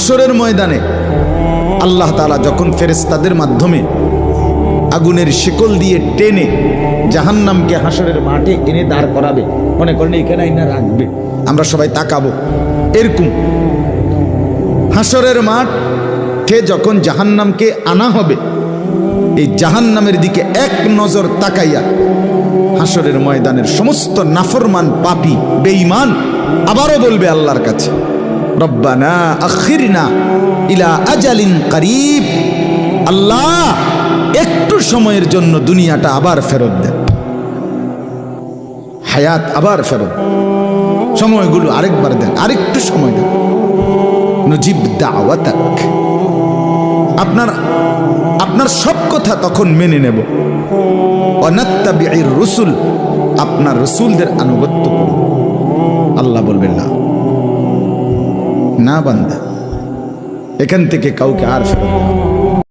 হাসরের ময়দানে আল্লাহ তাআলা যখন ফেরেশতাদের মাধ্যমে আগুনের শিকল দিয়ে টেনে জাহান্নামকে হাসরের মাঠে এনে দাঁড় করাবে, মনে করেন এখানে আইনা রাখবে, আমরা সবাই তাকাবো, এরকম হাসরের মাঠে যখন জাহান্নামকে আনা হবে, এই জাহান্নামের দিকে এক নজর তাকাইয়া হাসরের ময়দানের সমস্ত নাফরমান পাপী বেঈমান আবারও বলবে আল্লাহর কাছে, রব্বানা আখিরনা ইলা আজালিন করিব, আল্লাহ একটু সময়ের জন্য দুনিয়াটা আবার ফেরত দেন, হায়াত আবার ফেরত, সময়গুলো আরেকবার দেন, আরেকটু সময় দেন, নুজিব দাওয়াতাক, আপনার সব কথা তখন মেনে নেব, ওয়ানাত্তাবিউর রুসুল, আপনার রসুলদের আনুগত্য করব। আল্লাহ বলবেন না, না বান্দা, এখান থেকে কাউকে আর ফেরত দেওয়া